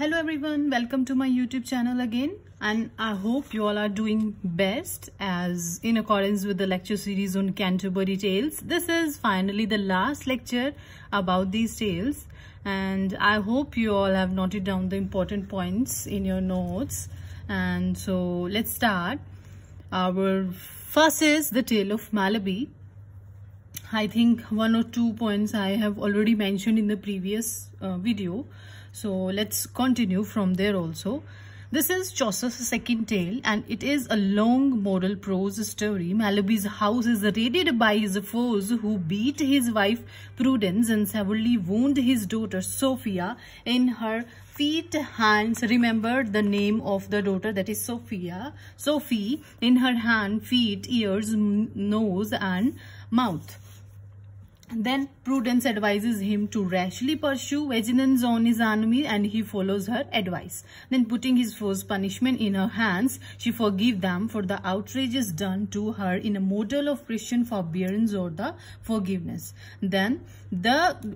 Hello everyone, welcome to my YouTube channel again, and I hope you all are doing best as in accordance with the lecture series on Canterbury Tales. This is finally the last lecture about these tales, and I hope you all have noted down the important points in your notes. And so let's start. Our first is the tale of Malaby. I think one or two points I have already mentioned in the previous video. So let's continue from there also. This is Chaucer's second tale, and it is a long moral prose story. Malaby's house is raided by his foes who beat his wife Prudence and severely wound his daughter Sophia in her feet, hands. Remember the name of the daughter, that is Sophia. Sophie, in her hand, feet, ears, nose and mouth. Then Prudence advises him to rashly pursue vengeance on his enemy, and he follows her advice. Then, putting his foes' punishment in her hands, she forgives them for the outrages done to her in a model of Christian forbearance or the forgiveness. Then,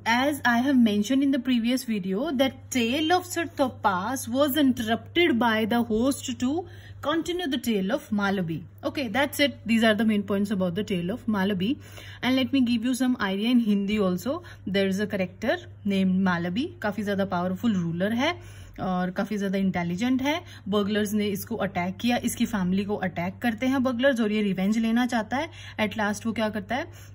as I have mentioned in the previous video, that tale of Sir Thopas was interrupted by the host to continue the tale of Malaby. Okay, that's it. These are the main points about the tale of Malaby. And let me give you some idea in Hindi also. There is a character named Malaby. काफी ज़्यादा powerful ruler है और काफी ज़्यादा intelligent है. Burglars ने इसको attack किया, इसकी फैमिली को अटैक करते हैं बर्गलर्स, और ये रिवेंज लेना चाहता है. एट लास्ट वो क्या करता है,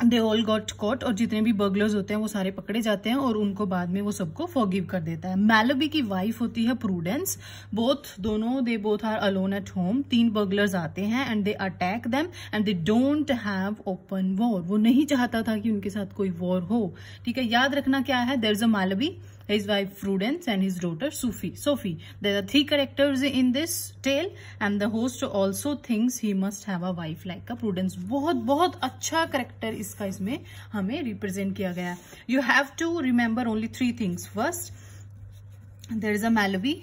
दे ऑल गॉट कॉट, और जितने भी बर्गलर्स होते हैं वो सारे पकड़े जाते हैं और उनको बाद में वो सबको फॉरगिव कर देता है. मैलबी की वाइफ होती है Prudence. They both are alone at home. 3 burglars आते हैं and they attack them and they don't have open war. वो नहीं चाहता था कि उनके साथ कोई वॉर हो. ठीक है, याद रखना क्या है, there is a Melibee, his wife Prudence and his daughter Sophie. There are 3 characters in this tale, and the host also thinks he must have a wife like a Prudence. बहुत अच्छा character इसका इसमें हमें represent किया गया. You have to remember only 3 things. First, there is a Malaby,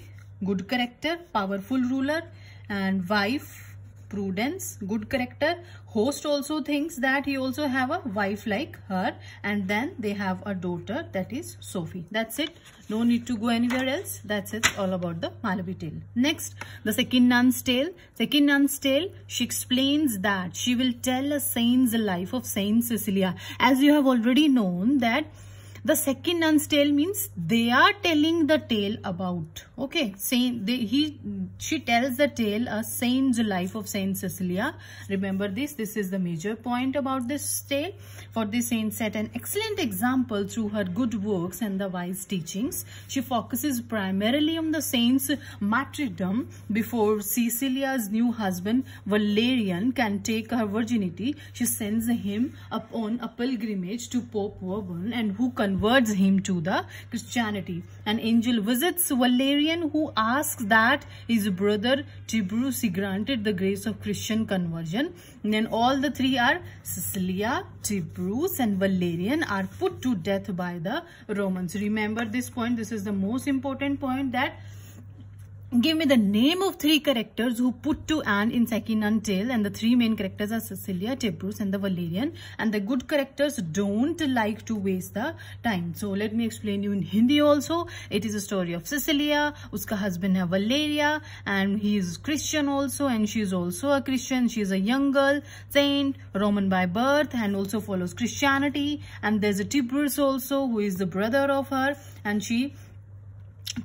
good character, powerful ruler, and wife Prudence, good character. Host also thinks that he also have a wife like her, and then they have a daughter, that is Sophie. That's it. No need to go anywhere else. That's it. All about the Malaby tale. Next, the second nun's tale. Second nun's tale, she explains that she will tell a saint's life of Saint Cecilia. As you have already known that the second nun's tale means they are telling the tale about, okay, she tells the tale a saint's life of Saint Cecilia. Remember this is the major point about this tale. For this saint set an excellent example through her good works and the wise teachings. She focuses primarily on the saint's martyrdom before Cecilia's new husband Valerian can take her virginity. She sends him upon a pilgrimage to Pope Urban, and who converts him to the Christianity. An angel visits Valerian, who asks that his brother Tiberius granted the grace of Christian conversion. And then all the 3 are Cecilia, Tiberius and Valerian are put to death by the Romans. Remember this point. This is the most important point, that give me the name of 3 characters who put to end in second nun tale, and the 3 main characters are Cecilia, Tiberius and the Valerian, and the good characters don't like to waste the time. So let me explain you in Hindi also. It is a story of Cecilia. Uska husband है Valeria, and he is Christian also, and she is also a Christian. She is a young girl, saint, Roman by birth, and also follows Christianity. And there's a Tiberius also, who is the brother of her, and she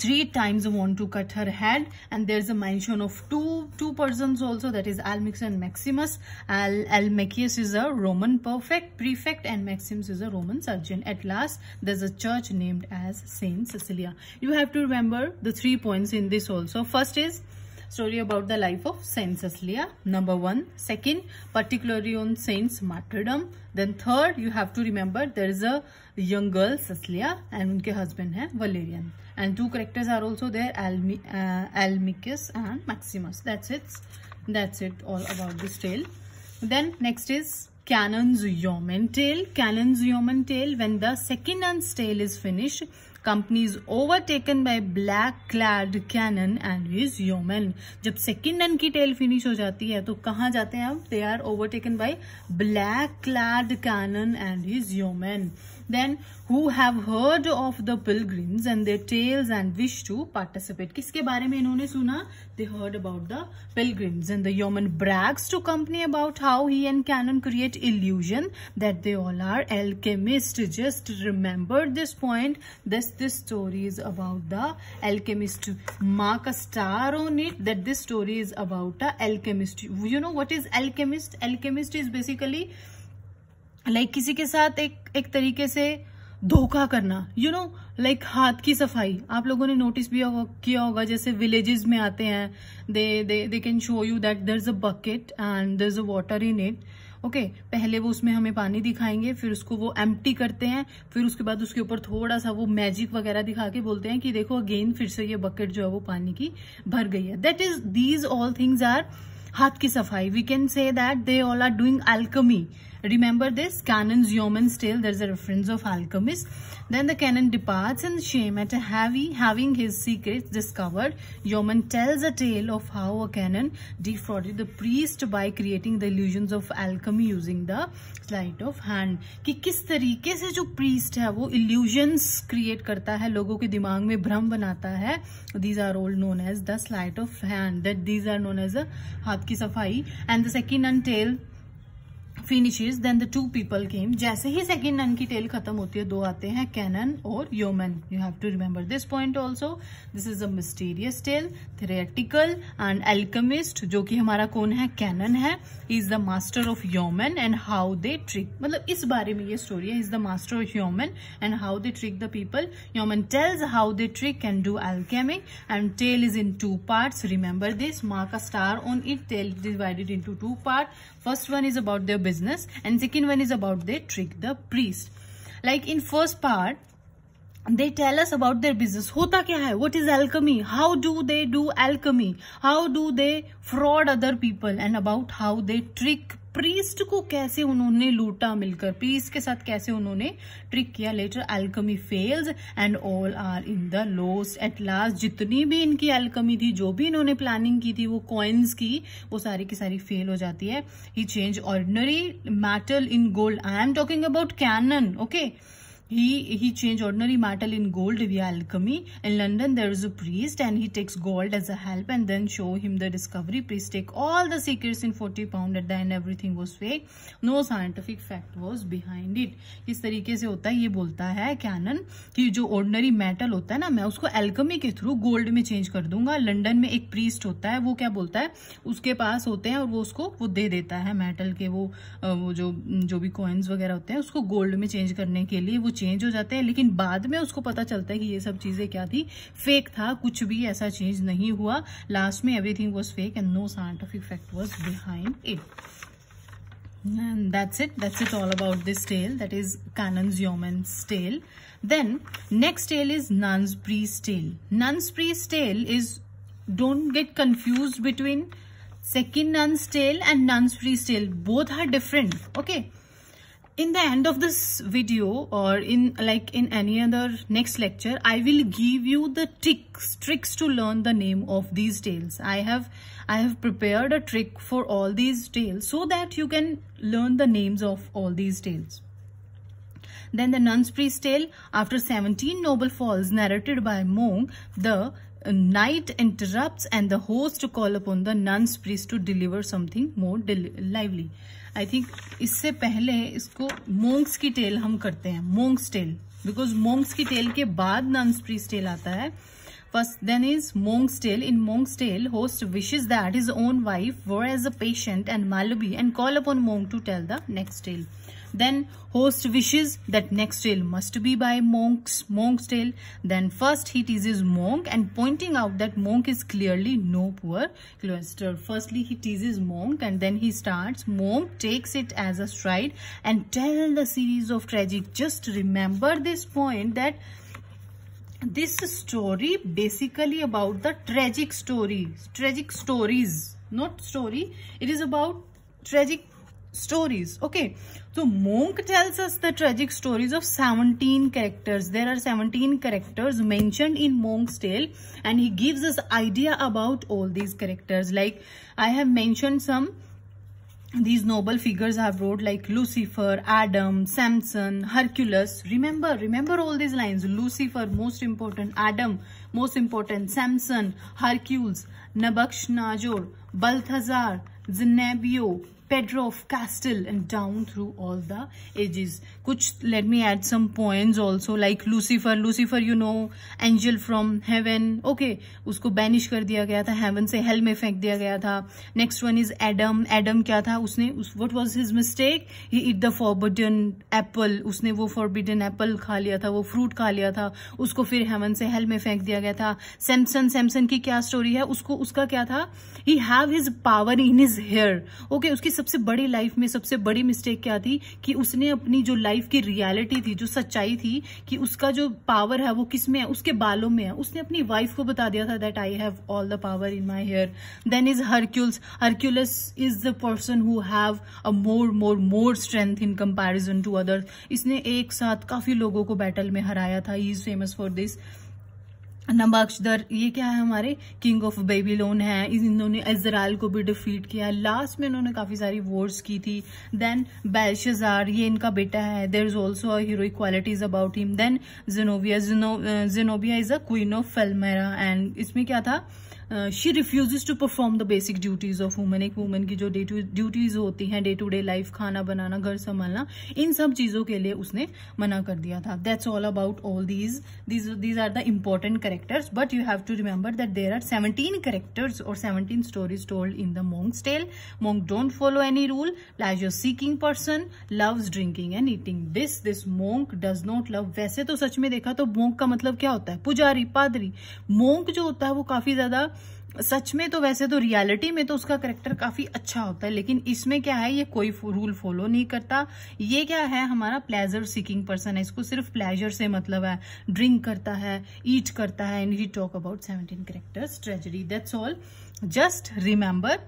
3 times want to cut her head. And there's a mention of two persons also, that is Almachus and Maximus. Almachus is a Roman prefect, and Maximus is a Roman surgeon. At last, there's a church named as Saint Cecilia. You have to remember the 3 points in this also. First is story about the life of Saint Cecilia, number 1. Second, particularly on saint's martyrdom. Then third, you have to remember there is a young girl Cecilia, and उनके husband है Valerian. And 2 characters are also there, Almachus and Maximus. That's it all about this tale. Then next is Canon's Yeoman tale. Canon's Yeoman tale. When the second nun's tale is finished, company is overtaken by black clad Canon and his yeoman. जब second nun की tale finish हो जाती है तो कहाँ जाते हैं अब? They are overtaken by black clad Canon and his yeoman. then who have heard of the pilgrims and their tales and wish to participate. किसके बारे में इन्होंने सुना? They heard about the pilgrims, and the yeoman brags to company about how he and Cannon create illusion that they all are alchemists. Just remember this point. This story is about the alchemist. Mark a star on it that this story is about the alchemist. You know what is alchemist? Alchemist is basically like किसी के साथ एक तरीके से धोखा करना, you know, like हाथ की सफाई. आप लोगों ने नोटिस भी किया होगा, जैसे विलेजेस में आते हैं, they can show you that there is a bucket and there is a water in it. Okay, पहले वो उसमें हमें पानी दिखाएंगे, फिर उसको वो एम्प्टी करते हैं, फिर उसके बाद उसके ऊपर थोड़ा सा वो मैजिक वगैरह दिखा के बोलते हैं कि देखो अगेन फिर से ये बकेट जो है वो पानी की भर गई है. That is, these all things are हाथ की सफाई. We can say that they all are doing alchemy. Remember this, Cannon's yeoman's tale. There's a reference of alchemist. Then the Cannon departs in shame at having his secrets discovered. Yeoman tells a tale of how a Cannon defrauded the priest by creating the illusions of alchemy using the sleight of hand. कि किस तरीके से जो priest है वो illusions create करता है, लोगों के दिमाग में भ्रम बनाता है. These are all known as the sleight of hand. That these are known as a हाथ की सफाई. And the second tale finishes, then the two people came. जैसे ही सेकंड नन की टेल खत्म होती है, दो आते हैं, कैनन और yeoman. You have to remember this point also. This is a mysterious tale, theoretical and alchemist, जो कि हमारा कौन है? कैनन है. Is the master of yeoman and how they trick, मतलब इस बारे में ये स्टोरी है. Is the master of yeoman and how they trick the people. Yeoman tells how they trick and do alchemy, and tale is in two parts. Remember this, mark a star on it. Tale divided into two parts. First one is about their business and second one is about they trick the priest. Like in first part they tell us about their business. होता क्या है? What is alchemy? How do they do alchemy? How do they fraud other people? And about how they trick priest को, कैसे उन्होंने लूटा मिलकर, priest के साथ कैसे उन्होंने ट्रिक किया. Later alchemy fails and all are in the lost. At last जितनी भी इनकी alchemy थी, जो भी इन्होंने प्लानिंग की थी, वो coins की, वो सारी की सारी फेल हो जाती है. He changed ordinary metal in gold. I am talking about Cannon, okay? He changed ordinary metal in gold via alchemy. In London there is a priest and he takes gold as a help and then show him the discovery. Priest take all the secrets in 40 pounds. At the end everything was fake. No scientific fact was behind it. इस तरीके से होता है. ये बोलता है cannon कि जो ordinary metal होता है ना, मैं उसको alchemy के थ्रू गोल्ड में चेंज कर दूंगा. लंदन में एक priest होता है, वो क्या बोलता है, उसके पास होते हैं और वो उसको वो दे देता है मेटल के वो जो भी कॉइन्स वगैरह होते हैं, उसको गोल्ड में चेंज करने के लिए वो चेंज हो जाते हैं. लेकिन बाद में उसको पता चलता है कि ये सब चीजें क्या थी, फेक था, कुछ भी ऐसा चेंज नहीं हुआ. लास्ट में everything was fake and no scientific fact was behind it. And that's it all about this tale. That is Cannon's Yeoman's tale. Then next tale is Nun's Priest tale. Nun's Priest tale is, don't get confused between second Nun's tale and Nun's Priest tale. Both are different, okay? In the end of this video or in any other next lecture, I will give you the tricks to learn the name of these tales. I have prepared a trick for all these tales so that you can learn the names of all these tales. Then the Nun's Priest tale. After 17 noble falls narrated by monk, the night interrupts and the host call upon the Nun's Priest to deliver something more lively. I think इससे पहले इसको monks की tell हम करते हैं, monks tale, because monks की tell के बाद Nun's Priest tale आता है. First then is monk's tale. In monk's tale, host wishes that his own wife were as a patient and malady and call upon monk to tell the next tale. Then host wishes that next tale must be by monk's tale. Then first he teases monk and pointing out that monk is clearly no poor cloister. Firstly he teases monk and then he starts. Monk takes it as a stride and tell the series of tragic. Just remember this point, that this story basically about the tragic stories, not story. It is about tragic stories, okay? So monk tells us the tragic stories of 17 characters. There are 17 characters mentioned in monk's tale and he gives us idea about all these characters. Like I have mentioned some these noble figures have wrote like Lucifer, Adam, Samson, Hercules. Remember all these lines. Lucifer, most important. Adam, most important. Samson, Hercules, Nabuchodonosor, Balthazar, Zenobia, Pedro of Castile, and down through all the ages. Kuch, let me add some points also, like Lucifer, you know, angel from heaven. Okay, उसको banish कर दिया गया था, heaven से hell में फेंक दिया गया था. Next one is Adam. क्या था? what was his mistake? He eat the forbidden apple. उसने वो forbidden apple खा लिया था, वो fruit खा लिया था, उसको फिर heaven से hell में फेंक दिया गया था. Samson की क्या story है? उसका क्या था? He have his power in his hair. Okay, उसकी सबसे बड़ी लाइफ में सबसे बड़ी मिस्टेक क्या थी कि उसने अपनी जो लाइफ की रियलिटी थी, जो सच्चाई थी कि उसका जो पावर है वो किस में है, उसके बालों में है. उसने अपनी वाइफ को बता दिया था that I have all the power in my hair. Then is Hercules is the person who have a more strength in comparison to others. इसने एक साथ काफी लोगों को बैटल में हराया था. He is famous for this. Nebuchadnezzar, ये क्या है? हमारे किंग ऑफ बेबीलोन है. इन्होंने इजराइल को भी डिफीट किया. लास्ट में इन्होंने काफी सारी वॉर्स की थी. देन बेल्शाजार, ये इनका बेटा है. There is also a heroic qualities about him. Then Zenobia is a queen of Palmyra. And इसमें क्या था? She refuses to perform the basic duties of woman. एक वुमन की जो ड्यूटीज होती हैं, डे टू डे लाइफ, खाना बनाना, घर संभालना, इन सब चीजों के लिए उसने मना कर दिया था. That's all about all these are the important characters, but you have to remember that there are 17 characters or 17 stories told in the Monk's Tale. Monk don't follow any rule. Pleasure seeking person, loves drinking and eating. This monk does not love. वैसे तो सच में देखा तो monk का मतलब क्या होता है? पुजारी, पादरी. monk जो होता है वो काफी ज्यादा सच में तो, वैसे तो रियलिटी में तो उसका करेक्टर काफी अच्छा होता है, लेकिन इसमें क्या है? ये कोई रूल फॉलो नहीं करता. ये क्या है? हमारा प्लेजर सीकिंग पर्सन है. इसको सिर्फ प्लेजर से मतलब है. ड्रिंक करता है, ईट करता है. And he talk about 17 characters. Tragedy. That's all. Just remember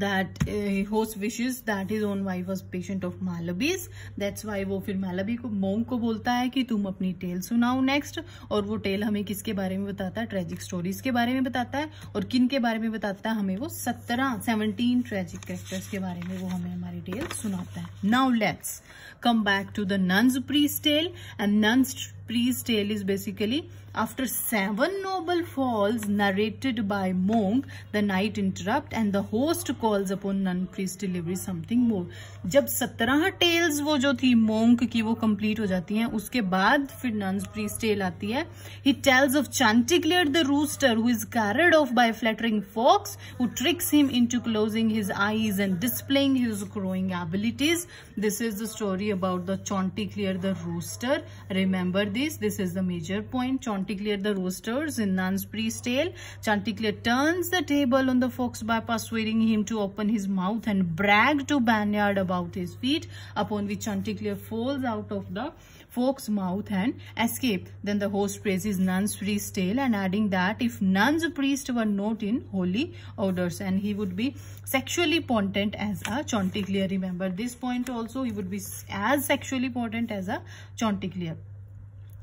that host wishes that his own wife was patient of Malabis. That's why वो फिर Malabi को, Monk को बोलता है कि तुम अपनी टेल सुनाओ नेक्स्ट. और वो टेल हमें किसके बारे में बताता है? ट्रेजिक स्टोरीज के बारे में बताता है. और किन के बारे में बताता है? हमें वो 17 ट्रेजिक कैरेक्टर्स के बारे में वो हमें हमारी टेल सुनाता है. Now let's come back to the nun's priest tale. And nun's priest tale is basically after 7 noble falls narrated by Monk, the night interrupt and the host calls upon nun priest deliver something more. जब 17 tales वो जो थी Monk की वो complete हो जाती हैं, उसके बाद फिर nun's priest tale आती है. He tells of Chanticleer the rooster who is carried off by a flattering fox who tricks him into closing his eyes and displaying his crowing abilities. This is the story about the Chanticleer the rooster. Remember this is the major point. Chanticleer the roosters in Nun's priest tale. Chanticleer turns the table on the fox by persuading him to open his mouth and brag to Banyard about his feat, upon which Chanticleer falls out of the fox's mouth and escape. Then the host praises Nun's priest tale and adding that if Nun's priest were not in holy orders and he would be sexually potent as a Chanticleer. Remember this point also, he would be as sexually potent as a Chanticleer.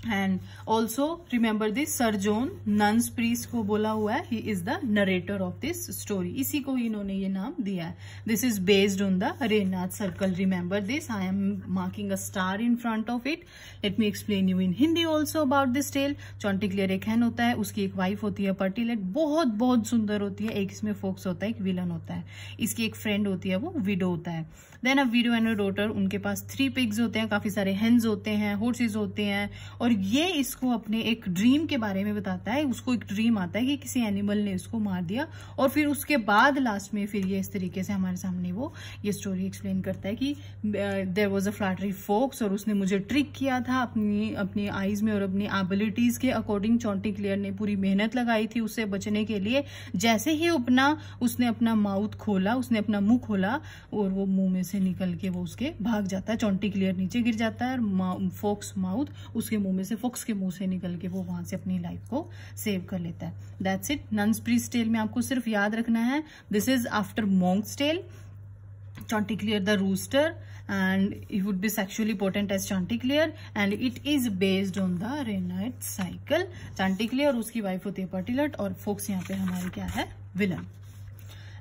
And also remember this, Sir John nuns priest को बोला हुआ है, he is the narrator of this story. इसी को इन्होंने ये नाम दिया है. This is based on the Raynaud circle. Remember this. I am marking a star in front of it. Let me explain you in Hindi also about this tale. Chanticleer एक hen होता है, उसकी एक वाइफ होती है पर्टिलेट, बहुत सुंदर होती है. एक इसमें फोक्स होता है, एक विलन होता है. इसकी एक फ्रेंड होती है, वो विडो होता है. Then a widow and a daughter, उनके पास 3 पिग्स होते हैं, काफी सारे हेन्स होते हैं, हॉर्सेस होते हैं. और ये इसको अपने एक ड्रीम के बारे में बताता है. उसको एक ड्रीम आता है कि किसी एनिमल ने इसको मार दिया. और फिर उसके बाद लास्ट में फिर ये इस तरीके से हमारे सामने वो ये स्टोरी एक्सप्लेन करता है कि there was a flattery fox और उसने मुझे ट्रिक किया था अपनी आईज में और अपनी एबिलिटीज के अकॉर्डिंग. चॉन्टिक्लियर ने पूरी मेहनत लगाई थी उससे बचने के लिए. जैसे ही उसने अपना माउथ खोला, उसने अपना मुंह खोला और वो मुंह में से निकल के वो उसके भाग जाता है. चॉन्टिक्लियर नीचे गिर जाता है और फोक्स माउथ उसके मुंह में से, फोक्स के मुंह से निकल के वो वहां से अपनी लाइफ को सेव कर लेता है. That's it. Nun's priest tale में आपको सिर्फ याद रखना है, this is after monk's tale. Chanticleer the rooster and he would be sexually potent as Chanticleer and it is based on the Raynaud cycle. Chanticleer उसकी वाइफ होती है पर्टिलेट और फोक्स यहाँ पे हमारी क्या है? Villain.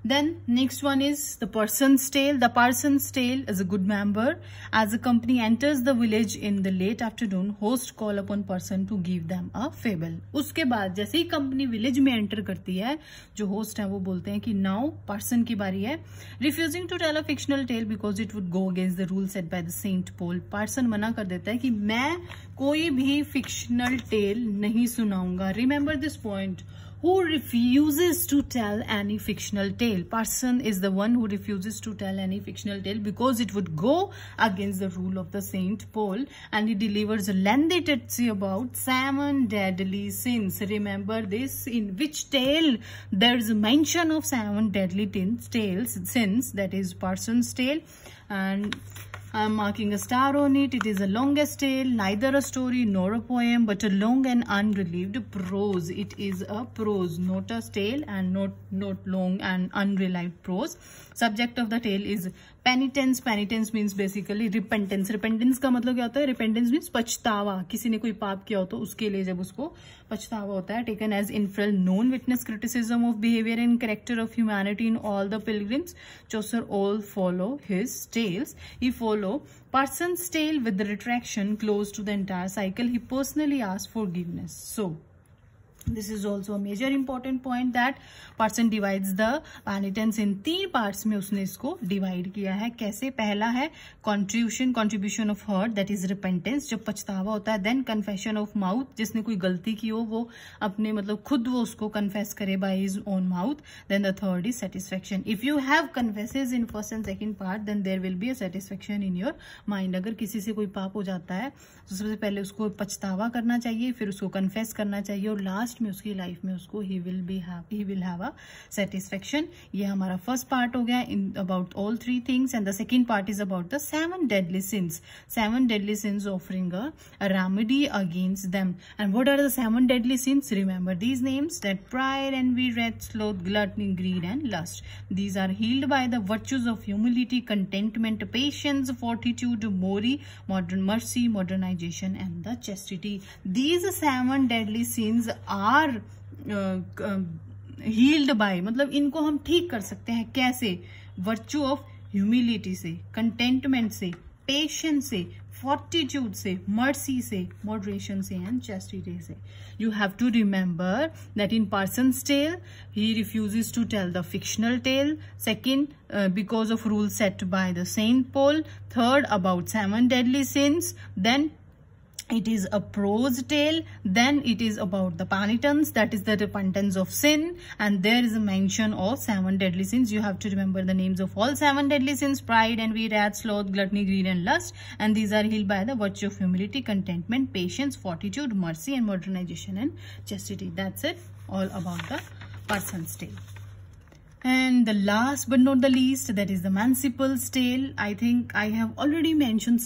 Then next one is the Person's Tale. The Person's Tale is a good member. As the company enters the village in the late afternoon, host call upon person to give them a fable. उसके बाद जैसे ही company village में enter करती है, जो host है वो बोलते हैं कि नाउ पर्सन की बारी है. Refusing to tell a fictional tale because it would go against the rule set by the saint Paul. Person मना कर देता है कि मैं कोई भी फिक्शनल टेल नहीं सुनाऊंगा. Remember this point. Who refuses to tell any fictional tale? Person is the one who refuses to tell any fictional tale because it would go against the rule of the Saint Paul, and he delivers a lengthy teaching about 7 deadly sins. Remember this, in which tale there is a mention of 7 deadly sins, that is Person's Tale, and I'm marking a star on it. It is the longest tale, neither a story nor a poem, but a long and unrelieved prose. It is a prose, not a tale, and not long and unrelieved prose. Subject of the tale is penitence. Penitence means basically repentance. Repentance का मतलब क्या होता है? Repentance means पछतावा. किसी ने कोई पाप किया हो तो उसके लिए जब उसको पछतावा होता है. Taken as inferred, known witness criticism of behavior and character of humanity in all the pilgrims. Chaucer all follow his tales. He follow Person's Tale with the retraction close to the entire cycle. He personally asked forgiveness. So this is also a major important point that person divides the penitence in 3 parts में उसने इसको divide किया है. कैसे? पहला है contribution of heart, that is repentance, जब पछतावा होता है. then confession of mouth, जिसने कोई गलती की हो वो अपने मतलब खुद वो उसको confess करे by his own mouth. then the third is satisfaction. if you have confesses in first and second part, then there will be a satisfaction in your mind. अगर किसी से कोई पाप हो जाता है तो सबसे पहले उसको पछतावा करना चाहिए, फिर उसको confess करना चाहिए, और लास्ट में उसकी लाइफ में उसको he will have a satisfaction. ये हमारा फर्स्ट पार्ट हो गया in about all 3 things. And the second part is about the 7 deadly sins. 7 deadly sins offering a remedy against them. And what are the 7 deadly sins? Remember these names: that pride, envy, wrath, sloth, gluttony, greed, and lust. These are healed by the virtues of humility, contentment, patience, fortitude, modern mercy, modernization, and the chastity. These 7 deadly sins are healed by, मतलब इनको हम ठीक कर सकते हैं. कैसे? Virtue of humility से, containment से, पेशेंस से, fortitude से, mercy से, moderation से, and chastity से. You have to remember that in Person's Tale, he refuses to tell the fictional tale. Second, because of rules set by the Saint Paul. Third, about 7 deadly sins. Then it is a prose tale. Then it is about the penitence, that is the repentance of sin, and there is a mention of 7 deadly sins. You have to remember the names of all 7 deadly sins: pride, envy, wrath, sloth, gluttony, greed, and lust. And these are healed by the virtue of humility, contentment, patience, fortitude, mercy, and modernization and chastity. That's it, all about the Person's Tale. And the last but not the least, that is the Manciple's Tale. I think I have already mentioned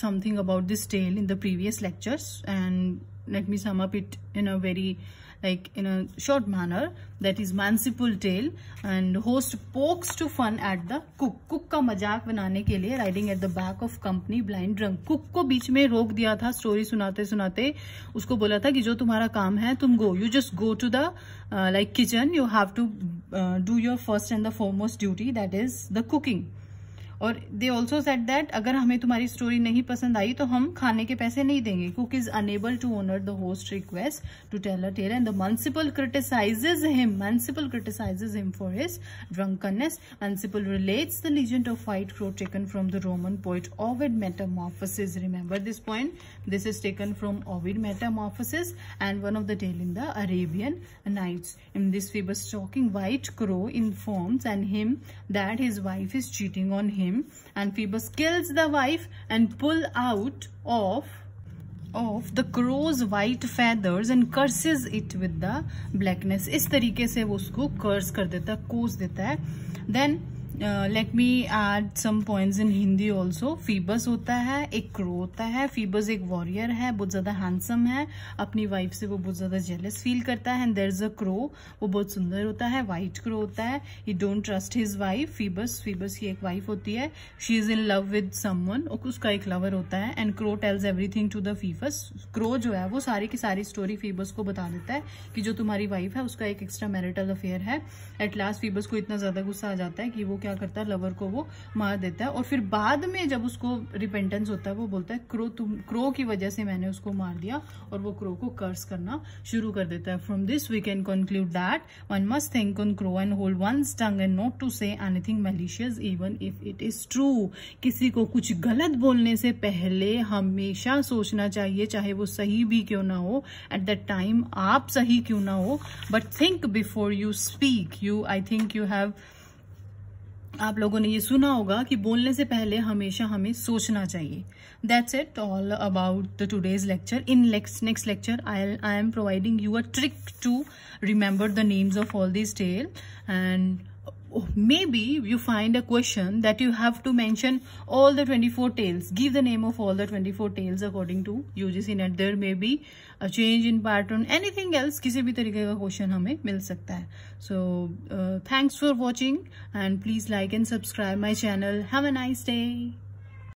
something about this tale in the previous lectures, and let me sum up it in a very in a short manner. That is Manciple Tale. And host pokes to fun at the cook. Cook का मजाक बनाने के लिए riding at the back of company blind drunk. Cook को बीच में रोक दिया था स्टोरी सुनाते सुनाते. उसको बोला था कि जो तुम्हारा काम है तुम go. You just go to the kitchen. You have to do your first and the foremost duty, that is the cooking. और दे ऑल्सो सेट दैट अगर हमें तुम्हारी स्टोरी नहीं पसंद आई तो हम खाने के पैसे नहीं देंगे. Cook is unable to honour the host request to tell a tale, and the Manciple criticizes him for his drunkenness. Manciple relates the legend of White Crow taken from the Roman poet Ovid Metamorphoses. Remember this point. This is taken from Ovid Metamorphoses and one of the tale in the Arabian Nights. In this Phoebus talking White Crow informs and him that his wife is cheating on him, and Phoebus kills the wife and pull out of the crow's white feathers and curses it with the blackness. इस तरीके से वो उसको कर्स कर देता है, कोस देता है. Then let me add some points in Hindi also. Phoebus होता है, एक क्रो होता है. फीबस एक वॉरियर है, बहुत ज्यादा हैंडसम है, अपनी वाइफ से वो बहुत ज्यादा जेलस फील करता है. And there is a crow, वो बहुत सुंदर होता है, व्हाइट क्रो होता है. He don't trust his wife. Phoebus की एक वाइफ होती है, she is in love with someone, उसका एक लवर होता है. And crow tells everything to the Phoebus. Crow जो है वो सारी की सारी स्टोरी फीबस को बता देता है कि जो तुम्हारी वाइफ है उसका एक एक्स्ट्रा मैरिटल अफेयर है. एट लास्ट फीबस को इतना ज्यादा गुस्सा आ जाता है कि वो क्या करता है, लवर को वो मार देता है. और फिर बाद में जब उसको रिपेंटेंस होता है वो बोलता है क्रो की वजह से मैंने उसको मार दिया, और वो क्रो को कर्स करना शुरू कर देता है. From this we can conclude that one must think on crow and hold one's tongue and not to say anything malicious even if it is true. किसी को कुछ गलत बोलने से पहले हमेशा सोचना चाहिए, चाहे वो सही भी क्यों ना हो, एट दैट टाइम आप सही क्यों ना हो, but think before you speak. I think you have, आप लोगों ने ये सुना होगा कि बोलने से पहले हमेशा हमें सोचना चाहिए. That's it all about the today's lecture. In next lecture, I am providing you a trick to remember the names of all these tales, and maybe you find a question that you have to mention all the 24 tales. Give the name of all the 24 tales according to UGC NET. There may be a change in pattern, anything else, किसी भी तरीके का question हमें मिल सकता है. So thanks for watching and please like and subscribe my channel. Have a nice day.